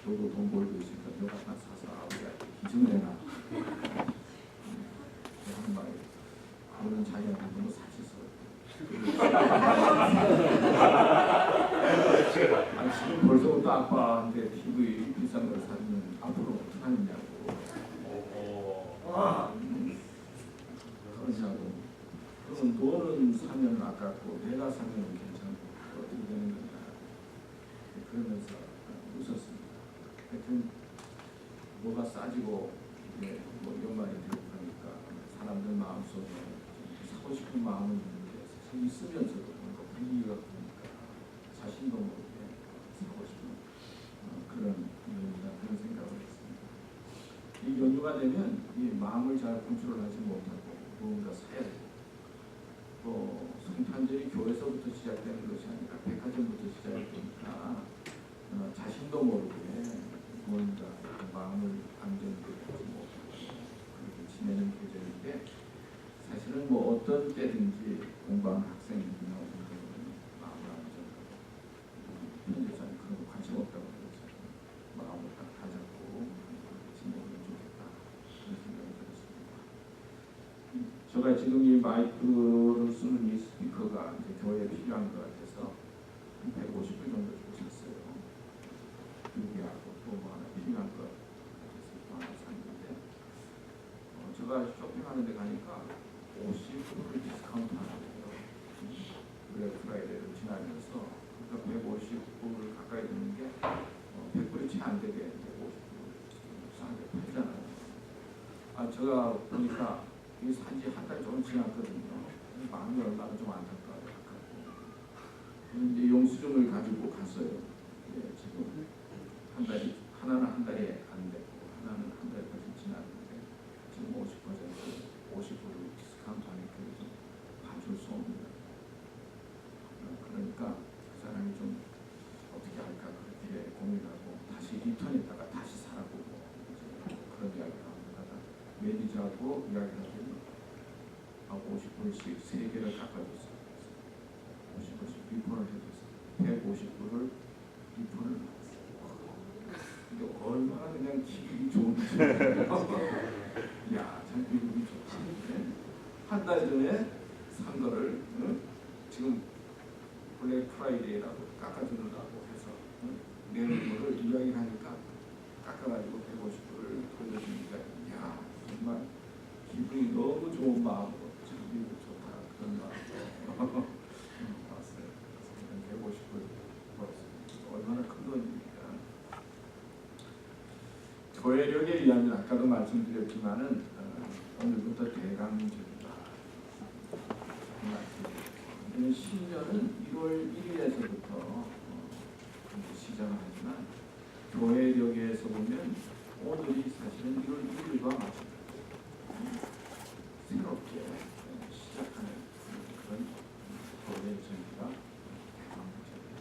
너도 돈 벌고 있으니까 너가 하나 사서 아버지한테 기증을 해라. 하는 말이 그거는 자기한테 너무 사치스러워. 아니 지금 벌써부터 아빠한테 TV 비싼 걸 사주면 앞으로 어떻게 하느냐고. 그러냐고. 그럼 너는 사면 아깝고 내가 사면 괜찮고 어떻게 되는 거냐. 그러면서 웃었습니다. 하여튼 뭐가 싸지고 뭐 연말이 되고 하니까 사람들 마음속에 사고 싶은 마음은 있는데 있으면서도 뭔가 분위기가 보니까 자신도 모르게 사고 싶은 그런 연유다 그런 생각을 했습니다. 이 연유가 되면 이 마음을 잘 컨트롤하지 못하고 뭔가 사야 되고 또 성탄절이 교회에서부터 시작되는 것이 아니라 백화점부터 시작이 되니까 자신도 모르게 뭔가 마음을 안정되게 하지 못하고 그렇게 지내는 계절인데 사실은 뭐 어떤 때든지 공부하는 학생이나 마음을 안정하고 현대사는 그런 거 관심 없다고 그러죠. 마음을 딱 다잡고 지내면 좋겠다 그런 생각이 들었습니다. 제가 지금 이 마이크를 쓰는 이 스피커가 이제 교회에 필요한 것 같아서 한 150불 정도 주고 샀어요. 유기하고 또 뭐 하나 필요한 것 같아서 또 하나 샀는데 제가 쇼핑하는 데 가니까 50% 디스카운트 하는데요. 블랙 프라이데이를 지나면서 그러니까 150불을 가까이 드는 게 100불이 채 안 되게 50불 싸게 팔잖아요. 제가 보니까 이 산지 한 달 좀 지났거든요. 마음이 얼마나 좀 안타까워요. 그런데 영수증을 가지고 갔어요. 지금 한 달이 하나는 한 달에 안 됐고 하나는 한 달까지 지났는데 지금 50% 디스카운트 하니까 좀 봐줄 수 없는. 그러니까 그 사람이 좀 어떻게 할까 그렇게 고민하고 다시 리턴했다가 다시 사라고 그런 이야기를 합니다. 매니저하고 이야기를 하더니 50불씩 3개를 깎아줬어요. 50불씩 리턴을 해줬어요. 150불을 리턴을 받았어요. 근데 얼마나 그냥 기분이 좋은지. 야, 참 기분이 좋지. 한 달 전에 산 거를 지금 블랙 프라이데이라고 깎아주는다고 해서 내는 거를 이야기를 하니까 깎아가지고 150불을 돌려주니까 야, 정말 기분이 너무 좋은 마음으로 참 기분이 좋다 그런 마음으로 왔어요. 150불 벌었습니다. 얼마나 큰 돈입니까? 교회력에 의하면 아까도 말씀드렸지만은 오늘부터 대강절이다. 신년은 1월 1일에서부터 시작을 하지만 교회력에서 보면 오늘이 사실은 1월 1일과 마찬가지예요. 새롭게 시작하는 그런 교회절이가 대강절이에요.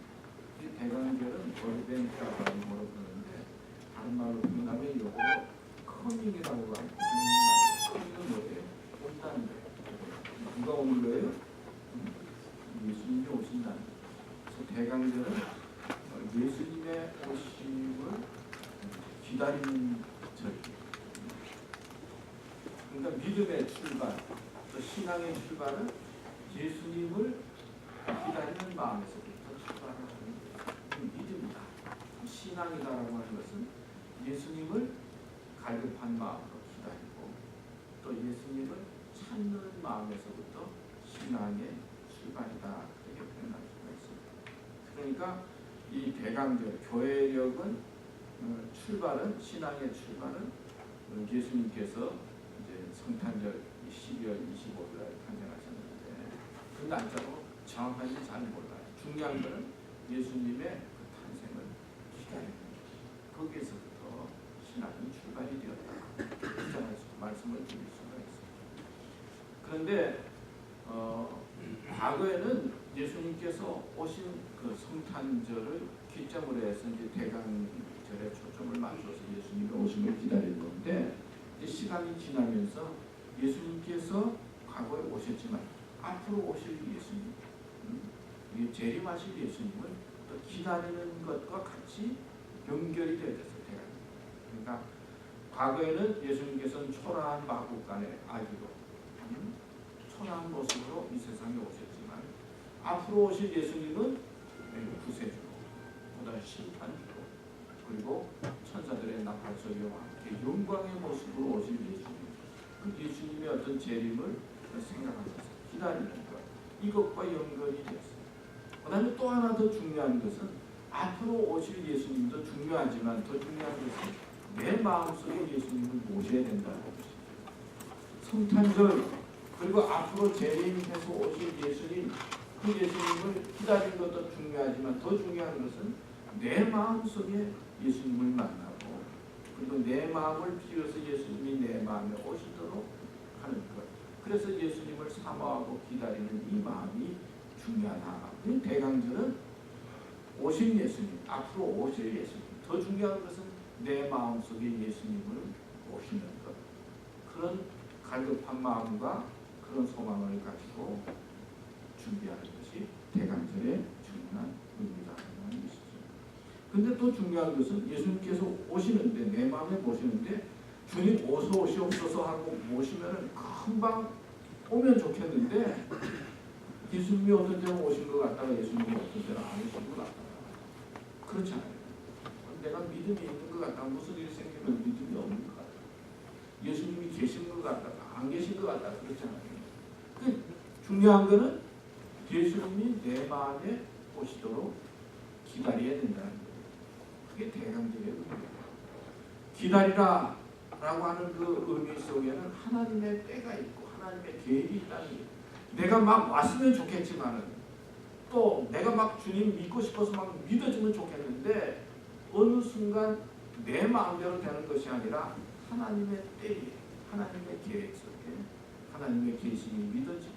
이 대강절은 오래된 따라가지고 부르는데 다른 말로 표현하면 이거 커밍이라고 하는 커밍은 뭐예요? 온다는 거예요. 누가 오는 거예요? 예수님이 오신다는 거예요. 그래서 대강절은 예수님의 오심을 기다리는 절이에요. 그러니까 믿음의 출발, 또 신앙의 출발은 예수님을 기다리는 마음에서부터 출발하는 믿음이다. 신앙이다라고 하는 것은 예수님을 갈급한 마음으로 기다리고 또 예수님을 찾는 마음에서부터 신앙의 출발이다. 그렇게 표현할 수가 있습니다. 그러니까 이 대강절, 교회력은 출발은 신앙의 출발은 예수님께서 이제 성탄절 12월 25일 날 탄생하셨는데 그 날짜로 정확하게 잘 몰라요. 중요한 것은 예수님의 그 탄생을 기다리는 거예요. 거기에서부터 신앙이 출발이 되었다. 말씀을 드릴 수가 있습니다. 그런데 과거에는 예수님께서 오신 그 성탄절을 기점으로 해서 이제 대강절에 초점을 맞춰서 예수님의 오심을 기다리는 건데 이제 시간이 지나면서 예수님께서 과거에 오셨지만 앞으로 오실 예수님, 재림하실 예수님을 또 기다리는 것과 같이 연결이 되어졌어요. 그러니까 과거에는 예수님께서는 초라한 마국간의 아기로 초라한 모습으로 이 세상에 오셨지만 앞으로 오실 예수님은 구세주로 보다 심판주로 그리고 천사들의 나팔소리와 함께 영광의 모습으로 오실 예수님, 그 예수님의 어떤 재림을 생각하면서 기다리는 것, 이것과 연결이 되었습니다. 그 다음에 또 하나 더 중요한 것은 앞으로 오실 예수님도 중요하지만 더 중요한 것은 내 마음속에 예수님을 모셔야 된다는 것입니다. 성탄절 그리고 앞으로 재림해서 오실 예수님, 그 예수님을 기다리는 것도 중요하지만 더 중요한 것은 내 마음속에 예수님을 만나고 그리고 내 마음을 비워서 예수님이 내 마음에 오시도록 하는 것. 그래서 예수님을 사모하고 기다리는 이 마음이 중요하다. 이 대강절은 오실 예수님, 앞으로 오실 예수님. 더 중요한 것은 내 마음속에 예수님을 모시는 것. 그런 갈급한 마음과 그런 소망을 가지고 준비하는 것이 대강절의 중요한 의미라는 것이죠. 그런데 또 중요한 것은 예수님께서 오시는데 내 마음에 모시는데 주님 어서 오시옵소서 하고 모시면은 금방 오면 좋겠는데 예수님이 어떤 때는 오신 것 같다가 예수님이 어떤 때는 안 오신 것 같다가 그렇지 않아요. 내가 믿음이 있는 것 같다가 무슨 일이 생기면 믿음이 없는 것 같다. 예수님이 계신 것 같다가 안 계신 것 같다가 그렇지 않아요. 중요한 거는 예수님이 내 마음에 오시도록 기다려야 된다는 거예요. 그게 대강절의 의미예요. 기다리라 라고 하는 그 의미 속에는 하나님의 때가 있고 하나님의 계획이 있다는 거예요. 내가 막 왔으면 좋겠지만은 또 내가 막 주님 믿고 싶어서 막 믿어주면 좋겠는데 어느 순간 내 마음대로 되는 것이 아니라 하나님의 때에 하나님의 계획 속에 하나님의 계심이 믿어지고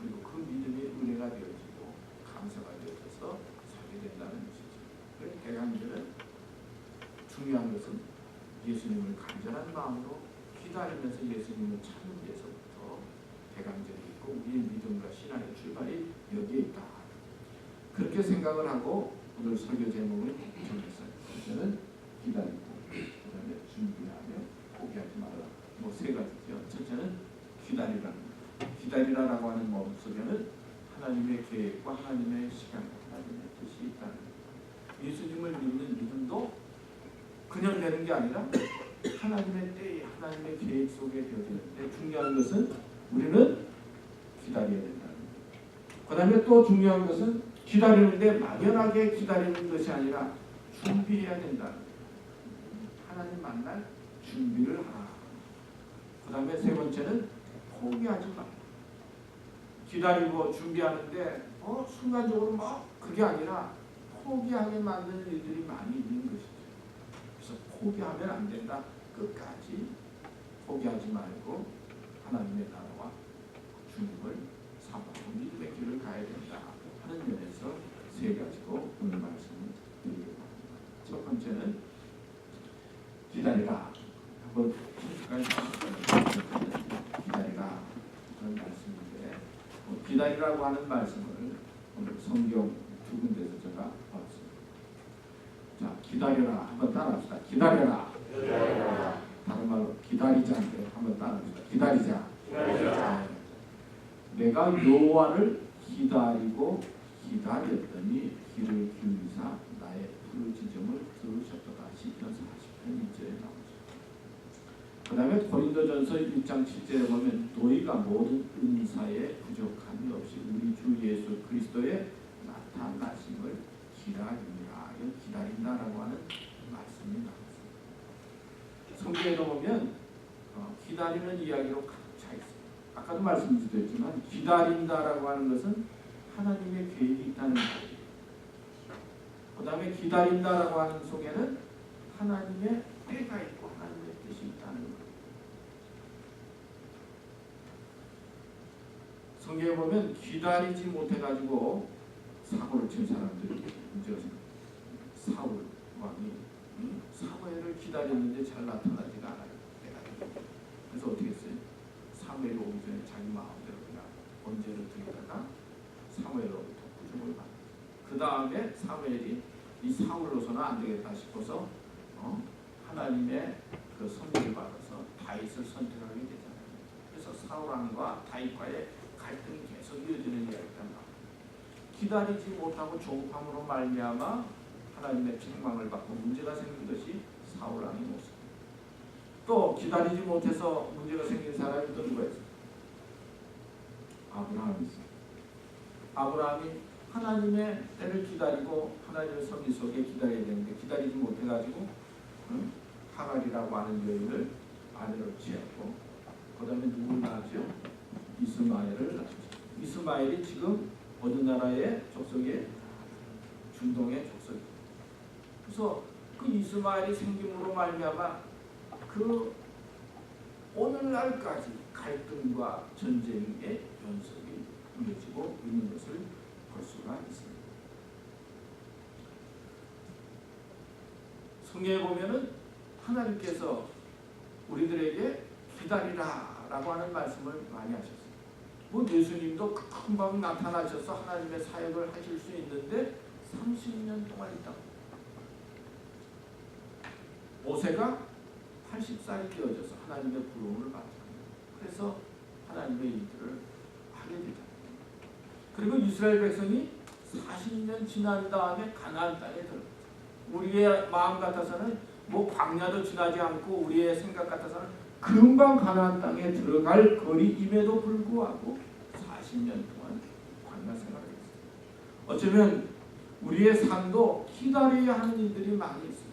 그리고 그 믿음이 은혜가 되어지고 감사가 되어져서 살게 된다는 것이죠. 그래서 대강절은 중요한 것은 예수님을 간절한 마음으로 기다리면서 예수님을 찾는 데서부터 대강절이 있고 우리의 믿음과 신앙의 출발이 여기에 있다. 그렇게 생각을 하고 오늘 설교 제목을 정했어요. 첫째는 기다리고, 그 다음에 준비하며 포기하지 말아라. 뭐 세 가지죠. 첫째는 기다리라는 것. 기다리라라고 하는 마음 속에는 하나님의 계획과 하나님의 시간, 하나님의 뜻이 있다는 것. 예수님을 믿는 믿음도 그냥 되는 게 아니라 하나님의 때에 하나님의 계획 속에 되어지는데 중요한 것은 우리는 기다려야 된다는 것. 그 다음에 또 중요한 것은 기다리는데 막연하게 기다리는 것이 아니라 준비해야 된다는 것. 하나님 만날 준비를 하라. 그 다음에 세 번째는 포기하지 마라. 기다리고 준비하는데 순간적으로 그게 아니라 포기하게 만드는 일들이 많이 있는 것이죠. 그래서 포기하면 안 된다. 끝까지 포기하지 말고 하나님의 나라와 주님을 사모하고 믿음의 길을 가야 된다 하는 면에서 세 가지로 오늘 말씀을 드리려고 합니다. 첫 번째는 기다리라. 한번 기다리라 그런 말씀인데 기다리라고 하는 말씀을 오늘 성경 두 군데에서 제가 봤습니다. 자, 기다려라. 한번 따라합시다. 기다려라. 기다려라. 다른 말로 기다리자인데 한번 따라합시다. 기다리자. 기다리자. 내가 여호와를 기다리고 기다렸더니 귀를 기울이사 나의 부르짖음을 들으셨도다. 시편 40편 2절에 나오죠. 그 다음에 고린도전서 1장 7절에 보면 너희가 모든 은사에 부족함이 없이 우리 주 예수 그리스도의 나타나심을 기다리라. 기다린다라고 하는 말씀이 나왔습니다. 성경에 보면 기다리는 이야기로 가득 차 있습니다. 아까도 말씀드렸지만 기다린다라고 하는 것은 하나님의 계획이 있다는 거예요. 그 다음에 기다린다라고 하는 속에는 하나님의 때가 있고 하나님의 뜻이 있다는 거예요. 성경에 보면 기다리지 못해가지고 사고를 친 사람들이 문제가 생깁니다. 사울 왕이 사무엘을 기다렸는데 잘 나타나지가 않아요. 그래서 어떻게 했어요? 사무엘이 오기 전에 자기 마음대로 그냥 번제를 드리다가 사무엘로부터 구중을 받았어요. 그 다음에 사무엘이 이 사울로서는 안 되겠다 싶어서 하나님의 그 섭리를 받아서 다윗을 선택하게 되잖아요. 그래서 사울왕과 다윗과의 갈등이 계속 이어지는 이야기가 나옵니다. 기다리지 못하고 조급함으로 말미암아 하나님의 책망을 받고 문제가 생긴 것이 사울왕의 모습. 또 기다리지 못해서 문제가 생긴 사람이 또 누가 있어요? 아브라함이 있어요. 아브라함이 하나님의 때를 기다리고 하나님의 섭리 속에 기다려야 되는데 기다리지 못해가지고 하갈이라고 하는 여인을 아내로 취하고 그 다음에 누구를 낳았죠? 이스마엘을 낳았죠. 이스마엘이 지금 어느 나라의 족속이에요? 중동의 족속이에요. 그래서 그 이스마엘이 생김으로 말미암아 그 오늘날까지 갈등과 전쟁의 연속이 이어지고 있는 것을 볼 수가 있습니다. 성경에 보면은 하나님께서 우리들에게 기다리라라고 하는 말씀을 많이 하셨어요. 뭐 예수님도 금방 나타나셔서 하나님의 사역을 하실 수 있는데 30년 동안 있다고. 모세가 80살이 되어져서 하나님의 부름을 받았다. 그래서 하나님의 일들을 하게 되다. 그리고 이스라엘 백성이 40년 지난 다음에 가나안 땅에 들어갔어요. 우리의 마음 같아서는 뭐 광야도 지나지 않고 우리의 생각 같아서는 금방 가나안 땅에 들어갈 거리임에도 불구하고 40년 동안 광야 생활을 했어요. 어쩌면 우리의 삶도 기다려야 하는 일들이 많이 있어요.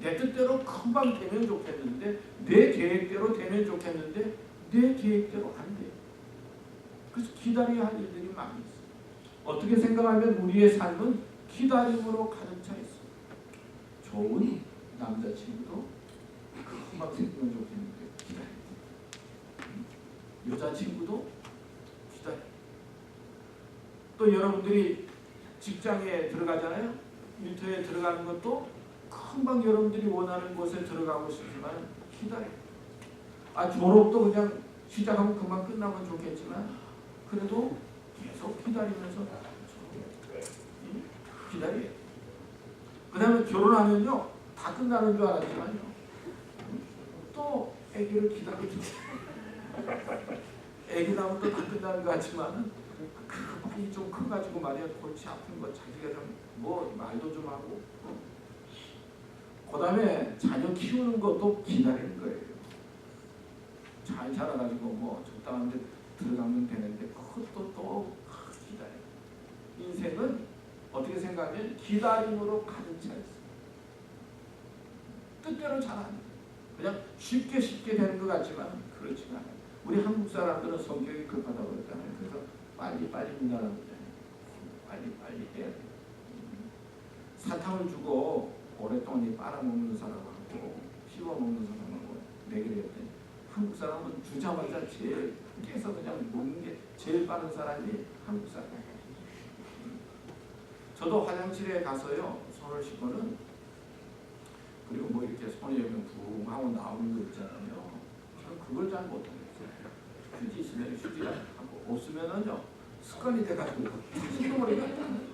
내 뜻대로 금방 되면 좋겠는데 내 계획대로 되면 좋겠는데 내 계획대로 안 돼요. 그래서 기다려야 할 일들이 많이 있어요. 어떻게 생각하면 우리의 삶은 기다림으로 가득 차 있어요. 좋은 남자친구도 금방 생기면 좋겠는데 기다려. 여자친구도 기다려. 또 여러분들이 직장에 들어가잖아요. 일터에 들어가는 것도 금방 여러분들이 원하는 곳에 들어가고 싶지만 기다려. 졸업도 그냥 시작하면 금방 끝나면 좋겠지만 그래도 계속 기다리면서 기다려요. 그 다음에 결혼하면요 다 끝나는 줄 알았지만요 또 아기를 기다리죠. 아기 낳으면 또 다 끝나는 것 같지만은 그 빨리 좀 커가지고 말이야 골치 아픈 거 자기가 좀 뭐 말도 좀 하고 그 다음에 자녀 키우는 것도 기다리는 거예요. 잘 자라가지고 뭐 적당한 데 들어가면 되는데 그것도 또 기다려. 인생은 어떻게 생각하면 기다림으로 가득 차 있어요. 뜻대로 잘 안 돼요. 그냥 쉽게 되는 것 같지만 그렇지가 않아요. 우리 한국 사람들은 성격이 급하다고 그랬잖아요. 그래서 빨리 문화라고 그러잖아요. 빨리 해야 돼요. 사탕을 주고 오랫동안 빨아먹는 사람하고 씹어먹는 사람하고 내기를 했더니 한국 사람은 주자마자 제일 깨서 그냥 먹는 게 제일 빠른 사람이 한국 사람이에요. 저도 화장실에 가서요 손을 씻고는 그리고 뭐 이렇게 손이 여기 붕 하고 나오는 거 있잖아요. 저는 그걸 잘 못하겠어요. 휴지 있으면 휴지를 하고 없으면은요 습관이 돼가지고 씻어버리니까.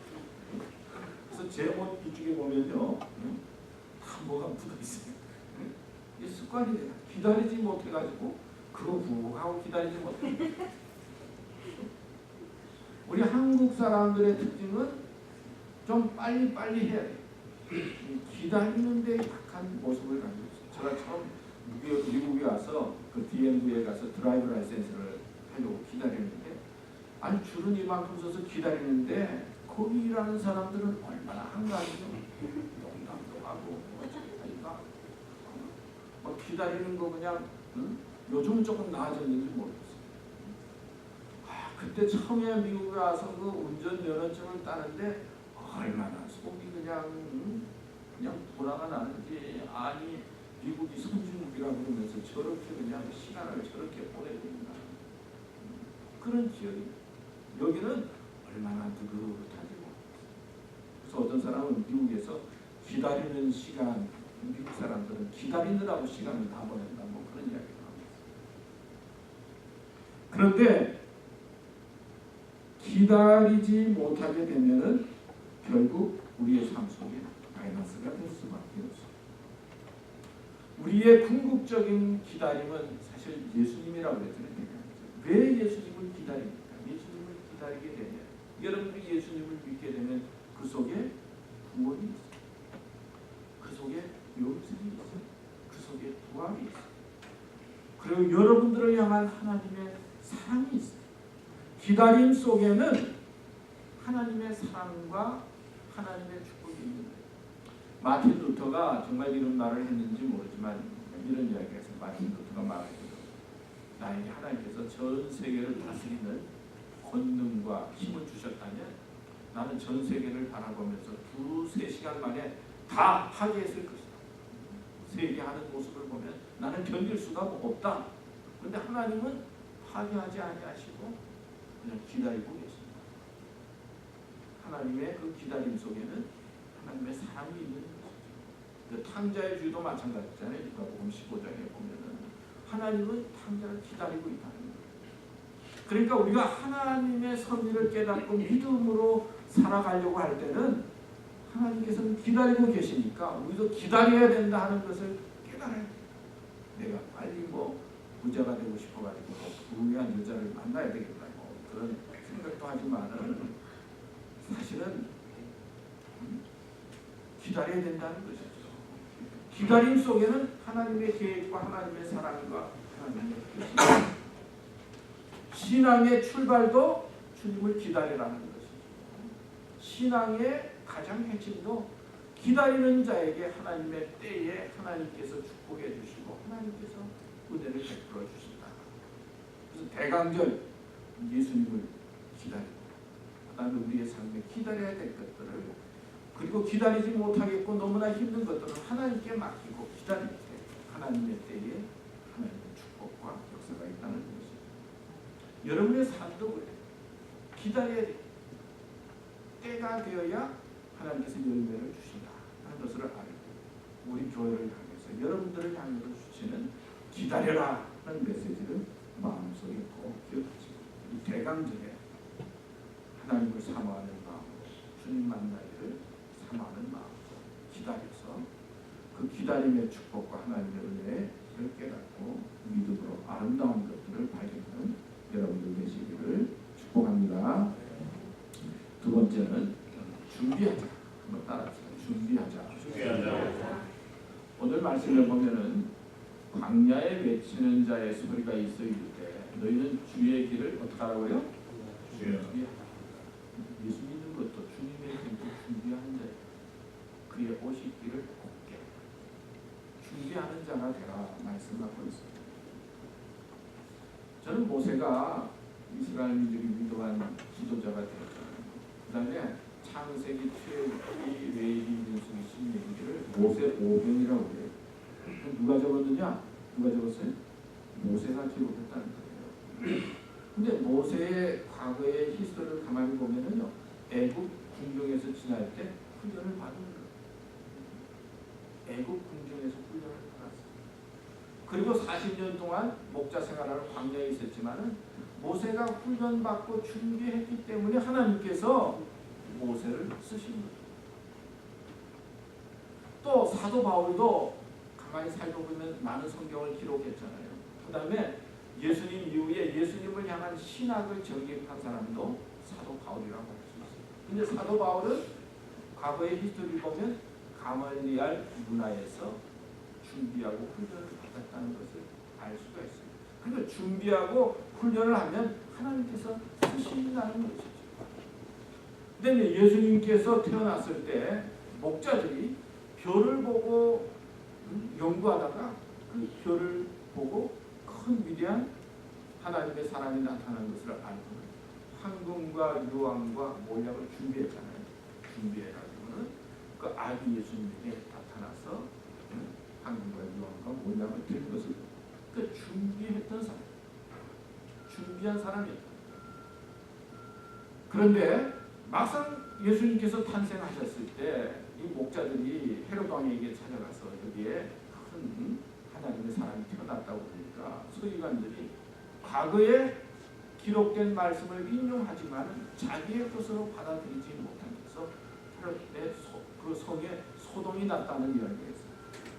그래서 제 옷 이쪽에 보면요 다 뭐가 묻어 있어요. 이 습관이 돼요. 기다리지 못해가지고 그거 붕 하고 기다리지 못해. 우리 한국 사람들의 특징은 좀 빨리 해야 돼요. 기다리는 데 약한 모습을 가지고 있어요. 제가 처음 미국에 와서 그 DMV에 가서 드라이브 라이센스를 하려고 기다리는데 줄은 이만큼 서서 기다리는데 거기 일하는 사람들은 얼마나 한가하죠. 농담도 하고 뭐 기다리는 거 그냥 요즘은 조금 나아졌는지 모르겠어요. 그때 처음에 미국에 와서 그 운전면허증을 따는데 얼마나 속이 그냥 보라가 나는지 아니 미국이 선진국이라고 그러면서 저렇게 그냥 시간을 저렇게 보내야 된다. 그런 지역이 여기는 얼마나 느긋하지. 그래서 어떤 사람은 미국에서 기다리는 시간 미국 사람들은 기다리느라고 시간을 다 보낸다. 뭐 그런 이야기가 나옵니다. 그런데 기다리지 못하게 되면은 결국 우리의 삶 속에 마이너스가 될 수밖에 없어요. 우리의 궁극적인 기다림은 사실 예수님이라고 그랬잖아요. 왜 예수님을 기다립니까? 예수님을 기다리게 되면 여러분들이 예수님을 믿게 되면 그 속에 구원이 있어요. 그 속에 용서이 있어요. 그 속에 부활이 있어요. 그리고 여러분들을 향한 하나님의 사랑이 있어요. 기다림 속에는 하나님의 사랑과 하나님의 축복이 있는 거예요. 마틴 루터가 정말 이런 말을 했는지 모르지만 이런 이야기에서 마틴 루터가 말하기를 나에게 하나님께서 전 세계를 다스리는 권능과 힘을 주셨다면 나는 전 세계를 바라보면서 2-3시간 만에 다 파괴했을 것이다. 세계하는 모습을 보면 나는 견딜 수가 없다. 그런데 하나님은 파괴하지 아니하시고 그냥 기다리고 계십니다. 하나님의 그 기다림 속에는 하나님의 사랑이 있는 것이죠. 탕자의 주도 마찬가지잖아요. 누가복음 15장에 보면은 하나님은 탕자를 기다리고 있다는 거예요. 그러니까 우리가 하나님의 섭리를 깨닫고 믿음으로 살아가려고 할 때는 하나님께서는 기다리고 계시니까 우리도 기다려야 된다 하는 것을 깨달아야 돼요. 내가 빨리 부자가 되고 싶어가지고 부유한 여자를 만나야 되겠다 그런 생각도 하지만은 사실은 기다려야 된다는 것이죠. 기다림 속에는 하나님의 계획과 하나님의 사랑과 하나님의 뜻입니다. 신앙의 출발도 주님을 기다리라는 것이죠. 신앙의 가장 핵심도 기다리는 자에게 하나님의 때에 하나님께서 축복해 주시고 하나님께서 은혜를 베풀어 주신다. 그래서 대강절 예수님을 기다리고 그다음에 우리의 삶에 기다려야 될 것들을 그리고 기다리지 못하겠고 너무나 힘든 것들을 하나님께 맡기고 기다릴 때 하나님의 때에 하나님의 축복과 역사가 있다는 것이죠. 여러분의 삶도 그래요. 기다려야 돼요. 때가 되어야 하나님께서 열매를 주신다 하는 것을 알고 우리 교회를 향해서 여러분들을 향해서 주시는 기다려라 하는 메시지를 마음속에 꼭 기억하시고 이 대강절에 하나님을 사모하는 마음으로 주님 만나기를 사모하는 마음으로 기다려서 그 기다림의 축복과 하나님의 은혜를 깨닫고 믿음으로 아름다운 것들을 발견하는 여러분들 되시기를 축복합니다. 두 번째는 준비하자. 한번 따라합시다. 준비하자. 오늘 말씀을 보면은 광야에 외치는 자의 소리가 있어 이르되 너희는 주의 길을 어떻게 하라고요? 준비하라. 예수 믿는 것도 주님의 길도 준비하는 자예요. 그의 오실 길을 곱게 준비하는 자가 되라 말씀하고 있습니다. 저는 모세가 이스라엘 민족이 위대한 지도자가 되었잖아요. 그 다음에 창세기, 출애굽기, 레위기, 민수기, 신명기를 모세 5권이라고 해요. 누가 적었느냐? 누가 적었어요? 모세가 기록했다는 거예요. 근데 모세의 과거의 히스토리를 가만히 보면은요, 애굽 궁정에서 지날 때 훈련을 받은 거예요. 애굽 궁정에서 훈련을 받았어요. 그리고 40년 동안 목자 생활을 광야에 있었지만은 모세가 훈련받고 준비했기 때문에 하나님께서 모세를 쓰신 거예요. 또 사도 바울도 가만히 살펴보면 많은 성경을 기록했잖아요. 그 다음에 예수님 이후에 예수님을 향한 신학을 정립한 사람도 사도 바울이라고 할 수 있어요. 근데 사도 바울은 과거의 히스토리 보면 가말리알 문화에서 준비하고 훈련을 받았다는 것을 알 수가 있어요. 그러니까 준비하고 훈련을 하면 하나님께서 쓰신다는 것이죠. 그런데 예수님께서 태어났을 때 목자들이 별을 보고 연구하다가 그 별을 보고 큰 위대한 하나님의 사랑이 나타나는 것을 알고 황금과 유황과 몰약을 준비했잖아요. 준비해가지고는 그 아기 예수님에게 나타나서 황금과 유황과 몰약을 드린 것을 그 준비했던 사람, 준비한 사람이었다. 그런데 막상 예수님께서 탄생하셨을 때 이 목자들이 헤롯 왕에게 찾아가서 여기에 큰 하나님의 사람이 태어났다고 그러니까 서기관들이 과거에 기록된 말씀을 인용하지만 자기의 것으로 받아들이지 못하면서 헤롯의 그 성에 소동이 났다는 이야기가 있어요.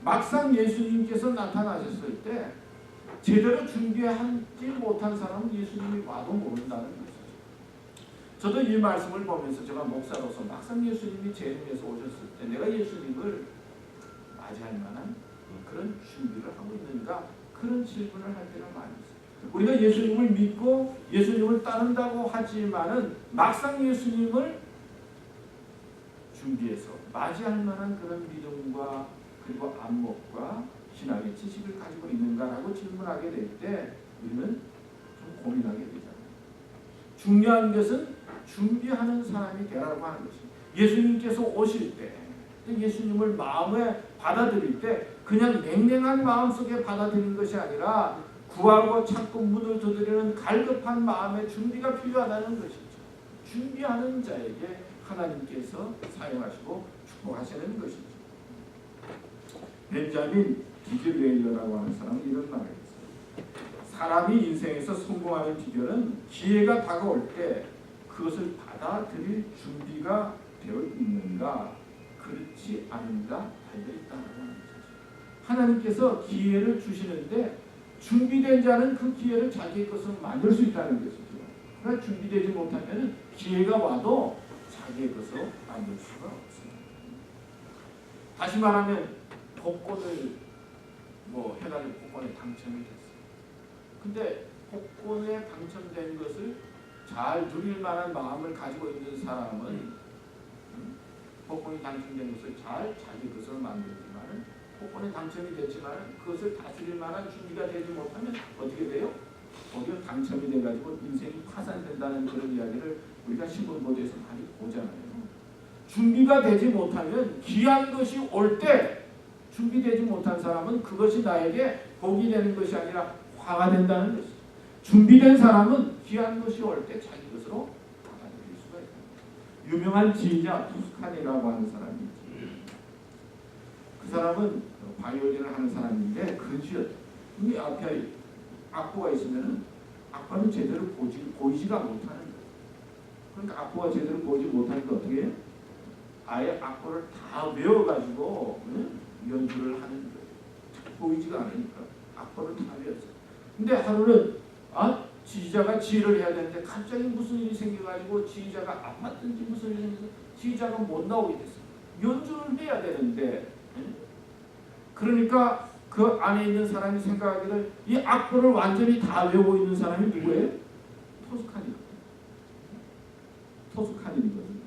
막상 예수님께서 나타나셨을 때 제대로 준비하지 못한 사람은 예수님이 와도 모른다는 것이죠. 저도 이 말씀을 보면서 제가 목사로서 막상 예수님이 제 이름에서 오셨을 때 내가 예수님을 맞이할 만한 그런 준비를 하고 있는가, 그런 질문을 할 때가 많이 있어요. 우리가 예수님을 믿고 예수님을 따른다고 하지만은 막상 예수님을 준비해서 맞이할 만한 그런 믿음과 그리고 안목과 신앙의 지식을 가지고 있는가라고 질문하게 될 때 우리는 좀 고민하게 되잖아요. 중요한 것은 준비하는 사람이 되라고 하는 것입니다. 예수님께서 오실 때, 예수님을 마음에 받아들일 때 그냥 냉랭한 마음속에 받아들이는 것이 아니라 구하고 찾고 문을 두드리는 갈급한 마음의 준비가 필요하다는 것이죠. 준비하는 자에게 하나님께서 사용하시고 축복하시는 것이죠. 벤자민 디즈레일러라고 하는 사람은 이런 말을 했어요. 사람이 인생에서 성공하는 비결은 기회가 다가올 때 그것을 받아들일 준비가 되어 있는가, 그렇지 않은가 달려있다고 하는 것이죠. 하나님께서 기회를 주시는데 준비된 자는 그 기회를 자기의 것으로 만들 수 있다는 것이죠. 그러나 준비되지 못하면 기회가 와도 자기의 것으로 만들 수가 없습니다. 다시 말하면 복권을 해가지고 복권에 당첨이 됐어요. 근데 복권에 당첨된 것을 잘 누릴 만한 마음을 가지고 있는 사람은 복권이 당첨된 것을 잘 자기 것으로 만들지만 복권에 당첨이 됐지만 그것을 다스릴 만한 준비가 되지 못하면 어떻게 돼요? 오히려 당첨이 돼가지고 인생이 파산된다는 그런 이야기를 우리가 신문보도에서 많이 보잖아요. 준비가 되지 못하면 귀한 것이 올 때 준비되지 못한 사람은 그것이 나에게 복이 되는 것이 아니라 화가 된다는 것이죠. 준비된 사람은 귀한 것이 올 때 자기 것으로 받아들일 수가 있습니다. 유명한 지휘자 투스칸이라고 하는 사람이 있지. 그 사람은 바이올린을 하는 사람인데 근시였죠. 이 앞에 악보가 있으면 악보는 제대로 보이지가 못하는 거예요. 그러니까 악보가 제대로 보이지 못하니까 어떻게 해요? 아예 악보를 다 외워가지고 연주를 하는 거예요. 보이지가 않으니까 악보를 다 외웠어요. 근데 하루는 지휘자가 지휘를 해야 되는데 갑자기 무슨 일이 생겨가지고 지휘자가 아팠든지 무슨 일이 생겨서 지휘자가 못 나오게 됐어요. 연주를 해야 되는데 그러니까 그 안에 있는 사람이 생각하기를 이 악보를 완전히 다 외우고 있는 사람이 누구예요? 토스카니거든요.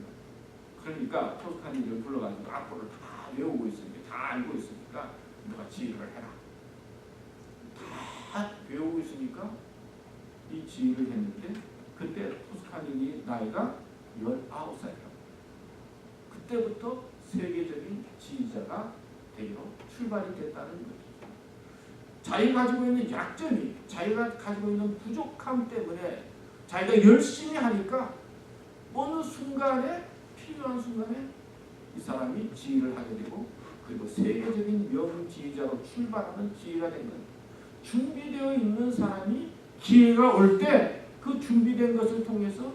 그러니까 토스카니를 불러가지고 악보를 다 외우고 있으니까, 다 알고 있으니까 누가 지휘를 해라. 다 외우고 있으니까 이 지휘를 했는데 그때 토스카니 나이가 19살이라고. 그때부터 세계적인 지휘자가 되기로 출발이 됐다는 거죠. 자기가 가지고 있는 약점이, 자기가 가지고 있는 부족함 때문에 자기가 열심히 하니까 어느 순간에, 필요한 순간에 이 사람이 지휘를 하게 되고 그리고 세계적인 명지휘자로 출발하는 지휘가 된 거예요. 준비되어 있는 사람이 기회가 올 때 그 준비된 것을 통해서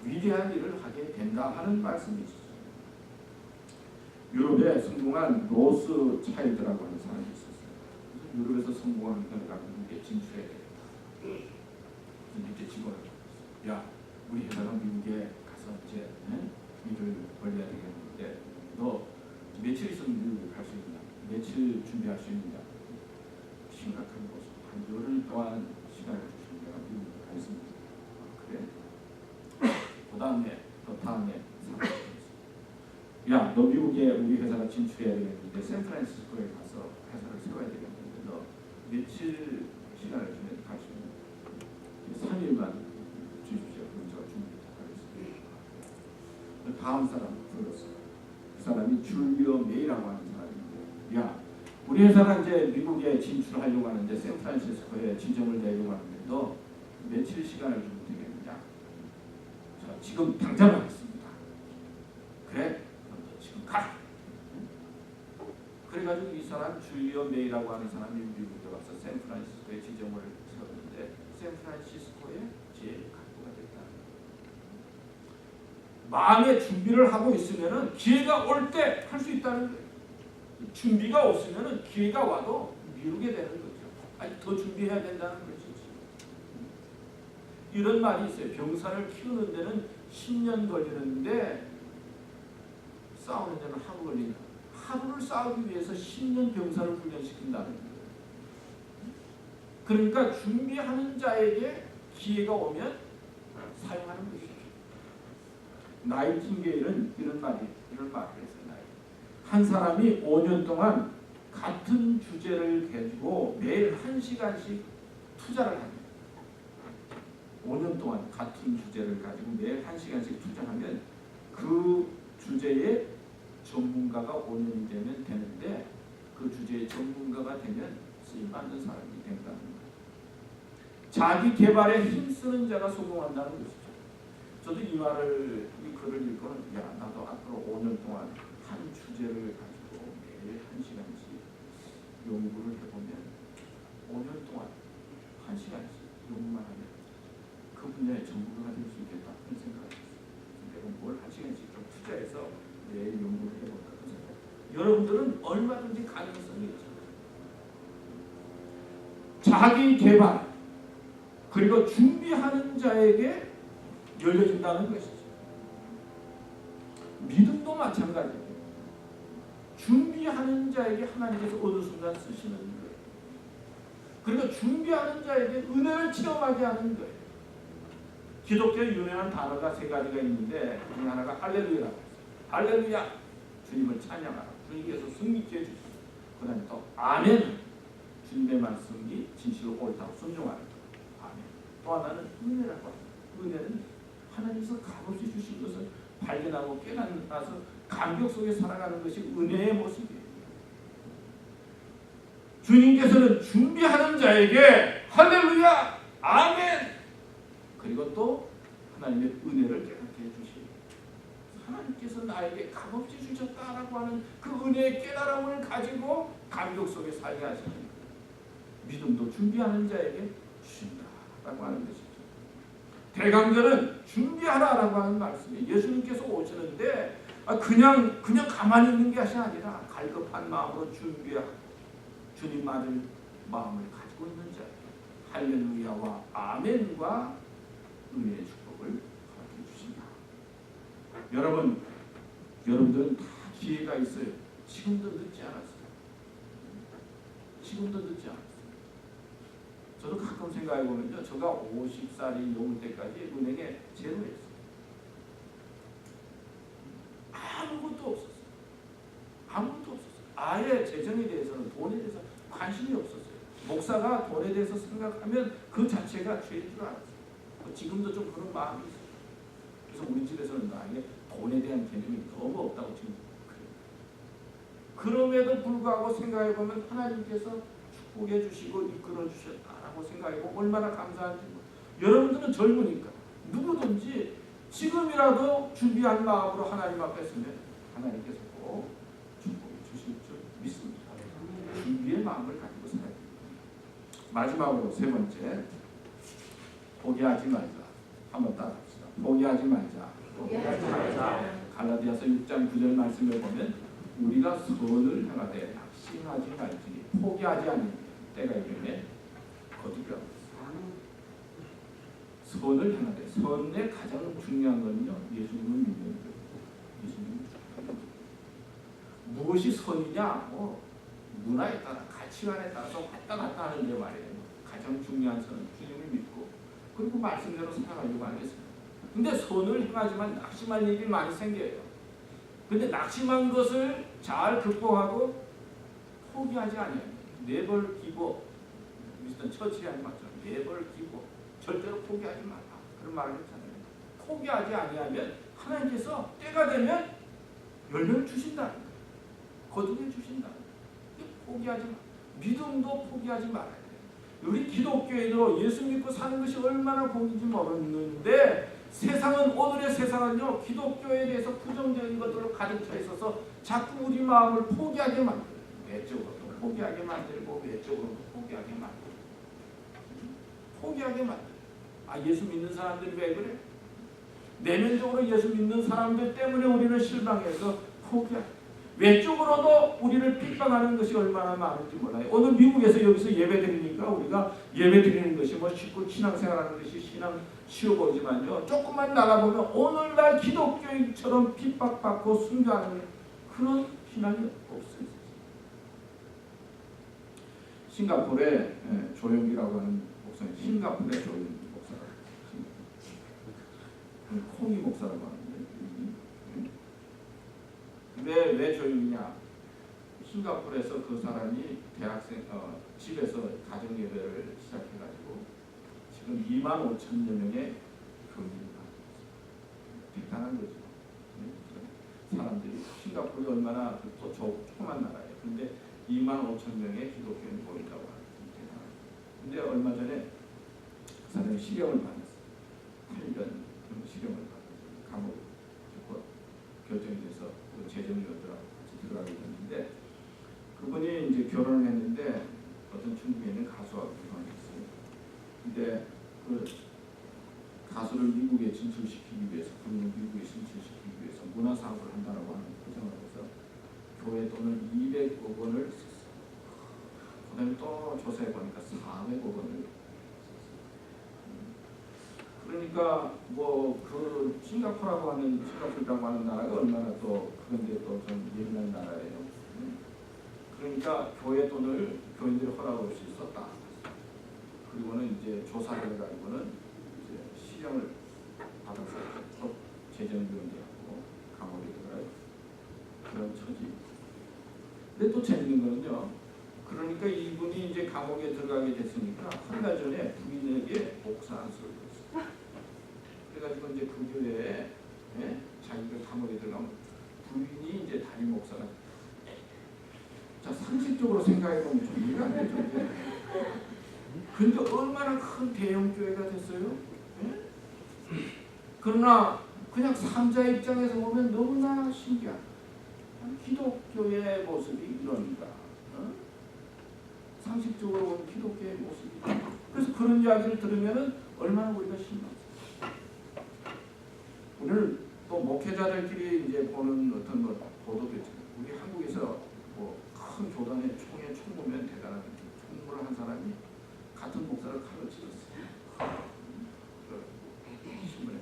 위대한 일을 하게 된다 하는 말씀이죠. 유럽에 성공한 로스 차일드라고 하는 사람이 있었어요. 유럽에서 성공하는 거니까 미국에 진출해야 되겠다. 밑에 직원을 야, 우리 회사가 미국에 가서 이제 일을 벌려야 되겠는데 너 며칠 있으면 미국에 갈 수 있냐? 며칠 준비할 수 있느냐? 심각한 모습. 한 열흘 동안 시간을 주시면 내가 미국에 가겠습니다. 그래? 그 다음에 야, 너 미국에 우리 회사가 진출해야 되겠는데 샌프란시스코에 가서 회사를 세워야 되겠는데 너 며칠 시간을 주면 갈 수 있냐? 3일만 주십시오. 그럼 제가 준비하겠습니다. 다음 사람 불렀어요. 그 사람이 줄리오 메이라고 하는 사람인데, 야, 우리 회사가 이제 미국에 진출하려고 하는데 샌프란시스코에 지점을 내려고 하는데 너 며칠 시간을 주면 되겠느냐? 자, 지금 당장 하겠습니다. 그래? 그럼 너 지금 가. 그래가지고 이 사람 줄리오 메이라고 하는 사람이 미국에 와서 샌프란시스코에 지점을 세웠는데 샌프란시스코에 제일 각부가 됐다. 마음의 준비를 하고 있으면은 기회가 올 때 할 수 있다는 거예요. 준비가 없으면 기회가 와도 미루게 되는 거죠. 아니 더 준비해야 된다는 거지. 이런 말이 있어요. 병사를 키우는 데는 10년 걸리는데 싸우는 데는 하루 걸린다. 하루를 싸우기 위해서 10년 병사를 훈련시킨다는 거예요. 그러니까 준비하는 자에게 기회가 오면 사용하는 것이죠. 나이팅게일은 이런 말을 했어요. 한 사람이 5년 동안 같은 주제를 가지고 매일 1시간씩 투자를 합니다. 5년 동안 같은 주제를 가지고 매일 1시간씩 투자하면 그 주제의 전문가가 5년이 되면 되는데 그 주제의 전문가가 되면 쓰임받는 사람이 된다는 거예요. 자기 개발에 힘쓰는 자가 성공한다는 것이죠. 저도 이 글을 읽고는 야 나도 앞으로 5년 동안 한 주제를 가지고 매일 1시간씩 연구를 해보면 5년 동안 1시간씩 연구만 하면 그 분야의 전문가가 될 수 있겠다 그런 생각을 했어요. 내가 뭘 1시간씩 좀 투자해서 매일 연구를 해볼까 그런 생각. 여러분들은 얼마든지 가능성이 있잖아요. 자기 개발 그리고 준비하는 자에게 열려진다는 것이죠. 믿음도 마찬가지예요. 준비하는 자에게 하나님께서 어느 순간 쓰시는 거예요. 그리고 준비하는 자에게 은혜를 체험하게 하는 거예요. 기독교의 유명한 단어가 3가지가 있는데 그 중에 하나가 할렐루야라고 했어요. 할렐루야 주님을 찬양하라. 주님께서 승리케 해주시고 그 다음에 또 아멘 주님의 말씀이 진실로 옳다고 순종하는 거예요. 아멘. 또 하나는 은혜라고 합니다. 은혜는 하나님께서 값없이 주신 것을 발견하고 깨달아서 감격 속에 살아가는 것이 은혜의 모습이에요. 주님께서는 준비하는 자에게 할렐루야 아멘 그리고 또 하나님의 은혜를 깨닫게 해주시고 하나님께서 나에게 값없이 주셨다라고 하는 그 은혜의 깨달음을 가지고 감격 속에 살게 하시는 거예요. 믿음도 준비하는 자에게 주신다라고 하는 것이죠. 대강절은 준비하라라고 하는 말씀이에요. 예수님께서 오시는데 그냥 가만히 있는 것이 아니라 갈급한 마음으로 준비하고 주님 맞을 마음을 가지고 있는 자 할렐루야와 아멘과 은혜의 축복을 허락해 주신다. 여러분들은 다 기회가 있어요. 지금도 늦지 않았어요. 지금도 늦지 않았어요. 저도 가끔 생각해 보면요, 제가 50살이 넘을 때까지 은행에 제로였어요. 아무것도 없었어요. 아무것도 없었어요. 아예 재정에 대해서는 돈에 대해서 관심이 없었어요. 목사가 돈에 대해서 생각하면 그 자체가 죄인 줄 알았어요. 지금도 좀 그런 마음이 있어요. 그래서 우리 집에서는 아예 돈에 대한 개념이 너무 없다고 지금 그래요. 그럼에도 불구하고 생각해 보면 하나님께서 축복해 주시고 이끌어 주셨다라고 생각하고 얼마나 감사한지. 여러분들은 젊으니까 누구든지 지금이라도 준비한 마음으로 하나님 앞에 서면 하나님께서 꼭 축복해 주실 줄 믿습니다. 준비의 마음을 가지고 살아야 됩니다. 마지막으로 3번째, 포기하지 말자. 한번 따라합시다. 포기하지 말자. 포기하지 말자. 갈라디아서 6장 9절 말씀을 보면 우리가 선을 행하되 낙심하지 말지 포기하지 않으면 때가 이르면 거두려. 선을 행하되 선의 가장 중요한 건요 예수님을 믿는 거예요. 예수님을 무엇이 선이냐? 문화에 따라 가치관에 따라서 왔다 갔다 하는데 말이에요. 가장 중요한 선은 주님을 믿고 그리고 말씀대로 살아가려고 하겠습니다. 근데 선을 행하지만 낙심할 일이 많이 생겨요. 근데 낙심한 것을 잘 극복하고 포기하지 않아요. 네벌 기브 미스터 처치하는 말처럼 네벌 기브 절대로 포기하지 마라 그런 말을 했잖아요. 포기하지 아니하면 하나님께서 때가 되면 열매를 주신다는 거예요. 거두게 주신다는 거예요. 포기하지 마. 믿음도 포기하지 말아야 돼요. 우리 기독교인으로 예수 믿고 사는 것이 얼마나 복인지 모르는데 오늘의 세상은요 기독교에 대해서 부정적인 것들로 가득 차 있어서 자꾸 우리 마음을 포기하게 만들어요. 외적으로도 포기하게 만들고 외적으로도 포기하게 만들고 포기하게 만들어요. 예수 믿는 사람들이 왜 그래? 내면적으로 예수 믿는 사람들 때문에 우리는 실망해서 포기하고 외적으로도 우리를 핍박하는 것이 얼마나 많은지 몰라요. 오늘 미국에서 여기서 예배드리니까 우리가 예배드리는 것이 뭐 쉽고 신앙생활하는 것이 신앙 쉬워 보이지만요. 조금만 나가보면 오늘날 기독교인처럼 핍박받고 순교하는 그런 신앙이 없어요. 싱가포르에 조용기라고 하는 목사님, 싱가포르의 조용기 목사라고 콩이 목사라고 하는데 왜 조용이냐? 싱가포르에서 그 사람이 대학생 집에서 가정 예배를 시작해가지고 지금 25,000여 명의 교인들이 대단한 거죠. 사람들이 싱가포르가 얼마나 또 조그만 나라예요. 근데 25,000명의 기독교인이 모인다고 하는 대단한. 근데 얼마 전에 그 사람이 실형을 받았어요. 8년 실형을 받았어요. 감옥 결정이 돼서 재정위원들하고 같이 들어가게 됐는데 그분이 이제 결혼을 했는데 어떤 중국에 있는 가수하고 결혼했어요. 근데 그 가수를 미국에 진출시키기 위해서 그분을 미국에 진출시키기 위해서 문화사업을 한다고 하는 포장을 해서 교회 돈을 200억 원을 썼어요. 그 다음에 또 조사해 보니까 400억 원을 그러니까 뭐 그 싱가포르라고 하는 나라가 얼마나 또 그런데 또 좀 예민한 나라예요. 그러니까 교회 돈을 교인들이 허락 없이 썼다. 그리고는 이제 조사를 해가지고는 이제 실형을 받아서 또 재정위원들하고 감옥에 들어가요. 그런 처지. 근데 또 재밌는 거는요. 그러니까 이분이 이제 감옥에 들어가게 됐으니까 한 달 전에 부인에게 복사안수를 했어요. 그래가지고 이제 그 교회에 자기가 감옥에 들어가면 부인이 이제 담임 목사가 자 상식적으로 생각해보면 좀 이해가 안 되죠. 근데 얼마나 큰 대형 교회가 됐어요? 그러나 그냥 삼자의 입장에서 보면 너무나 신기한 기독교의 모습이 이럽니다. 상식적으로 보면 기독교의 모습이 그래서 그런 이야기를 들으면 얼마나 우리가 신나요. 오늘 또 목회자들끼리 이제 보는 어떤 보도도 있잖아요. 우리 한국에서 뭐 큰 교단에 총에 총 보면 대단한 총무를 한 사람이 같은 목사를 칼로 찔렀어요. 신문에.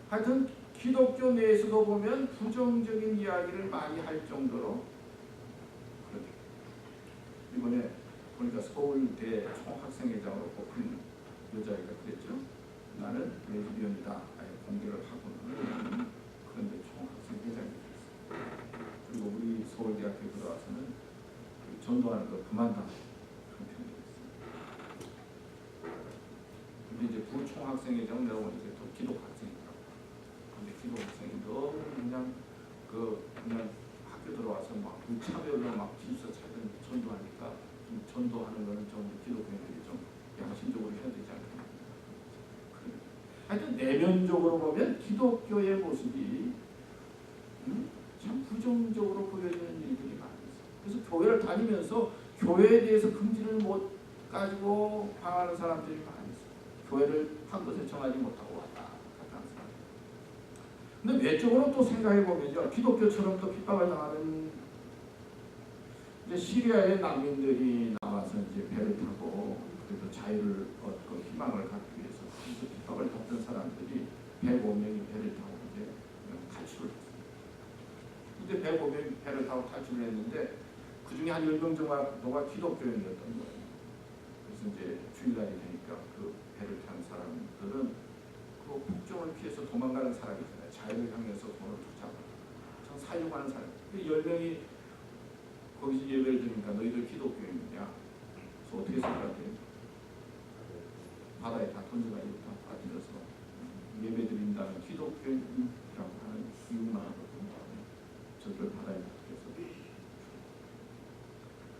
하여튼 기독교 내에서도 보면 부정적인 이야기를 많이 할 정도로 그렇게. 이번에 보니까 서울대 총학생회장으로 뽑힌 여자애가 그랬죠. 나는 레즈비언이다. 아예 공개를 하고는 그런데 총학생회장이 됐어요. 그리고 우리 서울대학교 들어와서는 전도하는 거 그만다. 그런 표현이 있어요. 근데 이제 부총학생회장 내가 보니까 또 기독학생이라고. 근데 기독학생이 너무 그냥 그냥 학교 들어와서 막 무차별로 막 질서 차리는 전도하니까 좀 전도하는 거는 좀 기독교인들이 좀 양심적으로 해야 되지 않나. 하여튼 내면적으로 보면 기독교의 모습이 참 부정적으로 보여지는 일들이 많이 있어요. 그래서 교회를 다니면서 교회에 대해서 긍지를 못 가지고 방하는 사람들이 많이 있어요. 교회를 한 것에 정하지 못하고 왔다 갔다 하는 사람. 근데 외적으로 또 생각해 보면요, 기독교처럼 또 핍박을 당하는 이제 시리아의 난민들이 나와서 이제 배를 타고 그래도 자유를 얻고 희망을 갖기 위해서 핍박을 받던 사람들이 105명이 배를 타고 이제 탈출을 했어요. 근데 105명이 배를 타고 탈출을 했는데 그 중에 한 10명 정도가 기독교인이었던 거예요. 그래서 이제 주일날이 되니까 그 배를 탄 사람들은 그 폭정을 피해서 도망가는 사람이잖아요. 자유를 향해서 돈을 투자하고 참 살려고 하는 사람. 10명이 거기서 예배를 드리니까 너희들 기독교인이냐? 그래서 어떻게 생각해? 바다에 다 던져가지고 다 빠뜨려서 예배 드린다는 기독교인이라고 하는 이유만 하거든요. 저들을 바다에 빠뜨려서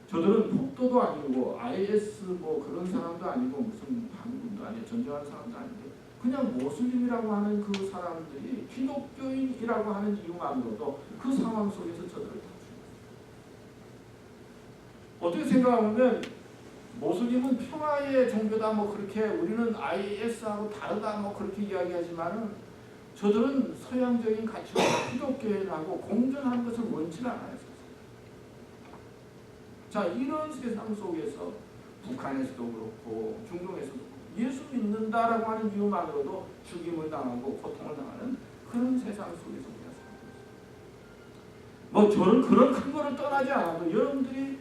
저들은 폭도도 아니고 IS 뭐 그런 사람도 아니고 무슨 반군도 아니고 전쟁하는 사람도 아닌데 그냥 모슬림이라고 하는 그 사람들이 기독교인이라고 하는 이유만으로도 그 상황 속에서 저들을 다 죽였어요. 어떻게 생각하면 모슬림은 평화의 종교다 뭐 그렇게 우리는 IS하고 다르다 뭐 그렇게 이야기하지만은 저들은 서양적인 가치와 기독교인하고 공존하는 것을 원치 않아요. 자, 이런 세상 속에서 북한에서도 그렇고 중동에서도 그렇고 예수 믿는다라고 하는 이유만으로도 죽임을 당하고 고통을 당하는 그런 세상 속에서 우리가 살고 있습니다. 뭐 저는 그런 큰 거를 떠나지 않아도 여러분들이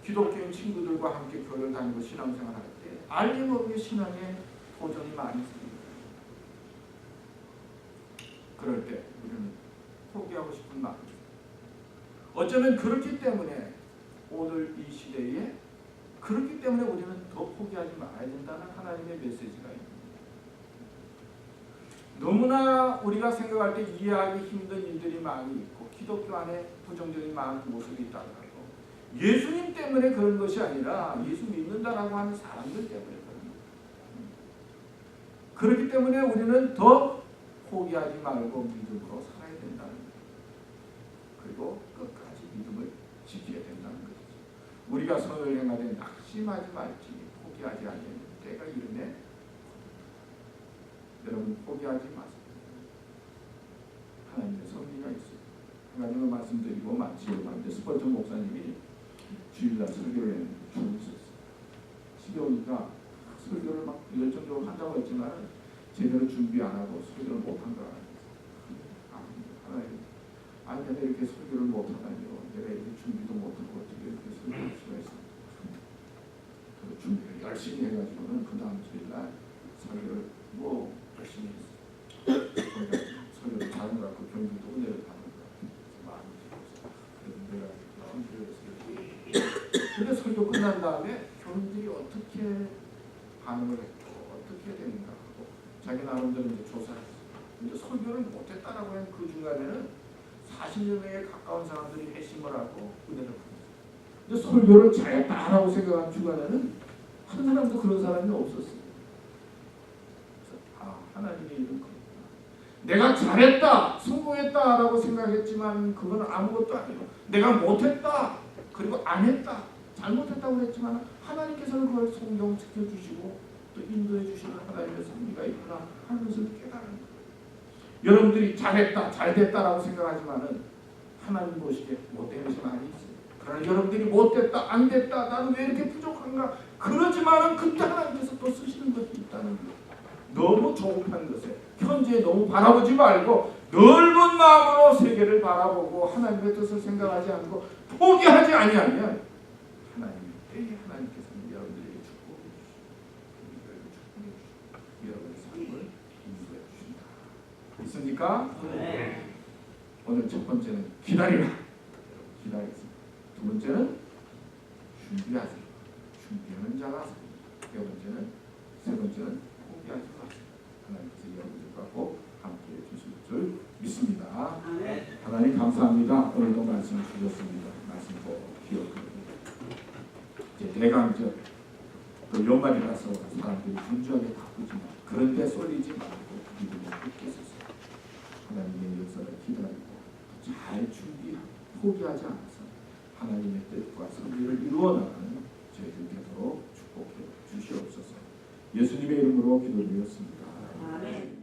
기독교인 친구들과 함께 교회를 다니고 신앙생활 할 때 알게 모르게 신앙에 도전이 많이 생깁니다. 그럴 때 우리는 포기하고 싶은 마음이 있습니다. 어쩌면 그렇기 때문에 오늘 이 시대에 그렇기 때문에 우리는 더 포기하지 말아야 된다는 하나님의 메시지가 있습니다. 너무나 우리가 생각할 때 이해하기 힘든 일들이 많이 있고 기독교 안에 부정적인 많은 모습이 있다고 하고 예수님 때문에 그런 것이 아니라 예수 믿는다라고 하는 사람들 때문에 그런 거예요. 그렇기 때문에 우리는 더 포기하지 말고 믿음으로 살아야 된다는 거예요. 그리고 끝까지 믿음을 지켜야 된다는 거죠. 우리가 선을 행하되 낙심하지 말지 포기하지 않는 때가 이르네. 여러분 포기하지 마세요. 하나님의 섭리가 있어요. 한 가지만 말씀드리고 마치려고 하는데 스펄전 목사님이 주일날 설교를 했는데 죽으셨어요. 집에 오니까 설교를 막 열정적으로 한다고 했지만 제대로 준비 안 하고 설교를 못한 거라. 하나님, 아니 내가 이렇게 설교를 못하다니요. 내가 이렇게 준비도 못하고 어떻게 이렇게 설교할 수가 있어. 그 준비를 열심히 해가지고는 그 다음 주일날 설교를 뭐 열심히 했어. 설교를 잘해갖고 경기도 은혜를 받는 거야. 마음이 들어서. 그래서 내가 준비를 했어요. 근데 설교 끝난 다음에 교인들이 어떻게 반응을 했고 어떻게 되는가 하고 자기 나름대로 이제 조사를 했어요. 근데 설교를 못했다라고 하는 그 중간에는 40여 명에 가까운 사람들이 회심을 하고 은혜를 받았어요. 근데 설교를 잘했다라고 생각한 중간에는 한 사람도 그런 사람이 없었어요. 그래서 하나님의 일은 그렇구나. 내가 잘했다, 성공했다라고 생각했지만 그건 아무것도 아니에요. 내가 못했다, 그리고 안 했다, 잘못했다고 했지만 하나님께서는 그걸 성경시켜 주시고 또 인도해 주시는 하나님의 섭리가 있구나 하는 것을 깨달은 거예요. 여러분들이 잘했다, 잘됐다라고 생각하지만은 하나님 보시기에 못된 것이 많이 있어요. 그러나 여러분들이 못됐다, 안 됐다, 나는 왜 이렇게 부족한가 그러지만은 그때 하나님께서 또 쓰시는 것이 있다는 거예요. 너무 조급한 것에 현재에 너무 바라보지 말고 넓은 마음으로 세계를 바라보고 하나님의 뜻을 생각하지 않고 포기하지 아니하면 하나님의 때에 하나님께서는 여러분들에게 축복해 주시고 여러분의 삶을 인도해 주신다. 있습니까? 네. 오늘 첫 번째는 기다리라. 기다리겠습니다. 두 번째는 준비하세요. 준비하는 자가 세 번째는 세 번째는 포기하지 마세요. 하나님께서 여러분들과 꼭 함께해 주실 줄 믿습니다. 네. 하나님 감사합니다. 오늘도 말씀 주셨습니다. 말씀 꼭 기억합니다. 이제 대강절 또 연말이라서 사람들이 분주하게 바쁘지만 그런데 쏠리지 말고 믿음을 굳게 서서 하나님의 역사를 기다리고 잘 준비하고 포기하지 않아서 하나님의 뜻과 섭리를 이루어나가는 저희들 되도록 축복해 주시옵소서. 예수님의 이름으로 기도드렸습니다. 아멘.